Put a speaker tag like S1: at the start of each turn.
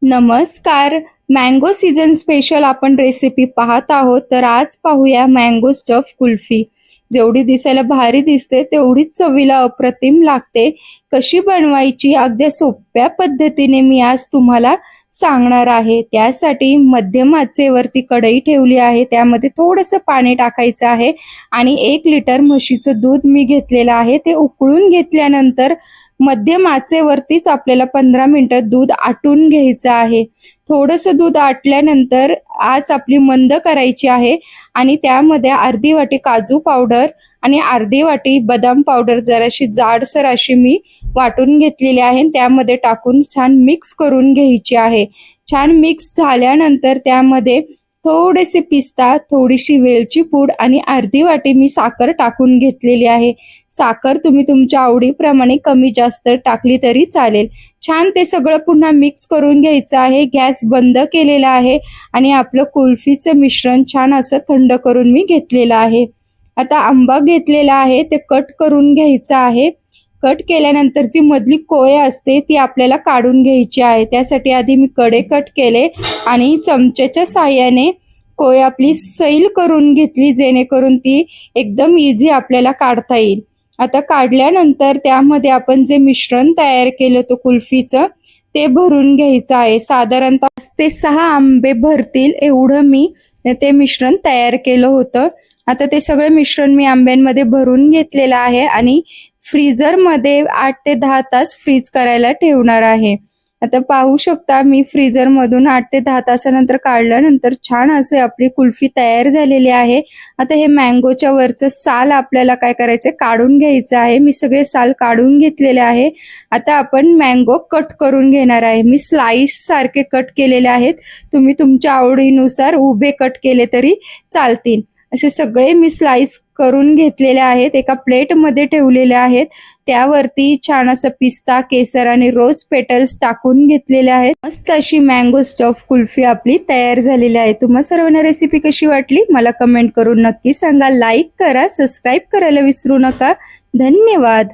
S1: नमस्कार. Mango season special आपण recipe पाहत आहोत. तर आज पाहूया मँगो स्टफ कुल्फी. जेवढी दिसायला भारी दिसते तेवढीच चवीला अप्रतिम लागते. कशी बनवायची अगदी सोप्या पद्धतीने मी आज तुम्हाला सांगणार आहे. त्यासाठी मध्यम आचेवरती कढई ठेवली आहे. त्यामध्ये थोडंसं पाणी टाकायचं आहे आणि 1 लिटर म्हशीचं दूध मी घेतलेलं आहे. ते उकळून घेतल्यानंतर मध्यम आचेवरतीच आपल्याला 15 मिनिटं दूध आटून घ्यायचं आहे. थोडंसं दूध आटल्यानंतर आच आपली मंद करायची आहे आणि त्यामध्ये अर्धी वाटी काजू पावडर आणि अर्धी वाटी बदाम पावडर जराशी जाडसर अशी मी वाटून घेतलेली आहे. त्यामध्ये टाकून छान मिक्स करून घ्यायची आहे. छान मिक्स झाल्यानंतर त्यामध्ये थोडेसे पिस्ता, थोडीशी वेलची पूड आणि अर्धी वाटी मी साखर टाकून घेतलेली आहे. साखर तुम्ही तुमच्या आवडीप्रमाणे कमी जास्त टाकली तरी चालेल. छान ते सगळं पुन्हा मिक्स करून घ्यायचं आहे. गॅस बंद केलेला आहे आणि आपलं कुल्फीचं मिश्रण छान असं थंड करून मी घेतलेलं आहे. आता आंबा घेतलेला आहे ते कट करून घ्यायचं आहे. कट केल्यानंतर जी मधली कोय असते ती आपल्याला काढून घ्यायची आहे. त्यासाठी आधी मी कडे कट केले आणि चमच्याच्या साहाय्याने कोय आपली सैल करून घेतली, जेणेकरून ती एकदम इझी आपल्याला काढता येईल. आता काढल्यानंतर त्यामध्ये आपण जे मिश्रण तयार केलं होतं कुल्फीचं ते भरून घ्यायचं आहे. साधारणतः 5 ते 6 आंबे भरतील एवढं मी ते मिश्रण तयार केलं होतं. आता ते सगळं मिश्रण मी आंब्यांमध्ये भरून घेतलेलं आहे आणि फ्रीजरमध्ये 8 ते 10 तास फ्रीज करायला ठेवणार आहे. आता पाहू शकता मी फ्रीजरमधून 8 ते 10 तासानंतर काढल्यानंतर छान असे आपली कुल्फी तयार झालेली आहे. आता हे मँगोच्या वरचं साल आपल्याला काय करायचं, काढून घ्यायचं आहे. मी सगळे साल काढून घेतलेले आहे. आता आपण मँगो कट करून घेणार आहे. मी स्लाइस सारखे कट केलेले आहेत. तुम्ही तुमच्या आवडीनुसार उभे कट केले तरी चालतील. असे सगळे मी स्लाइस करून घेतलेले आहेत. एका प्लेटमध्ये ठेवलेले आहेत. त्यावरती छान असं पिस्ता, केसर आणि रोज पेटल्स टाकून घेतलेले आहेत. मस्त अशी मँगो स्टफ कुल्फी आपली तयार झालेली आहे. तुम्हा सर्वांना रेसिपी कशी वाटली मला कमेंट करून नक्की सांगा. लाईक करा, सबस्क्राईब करायला विसरू नका. धन्यवाद.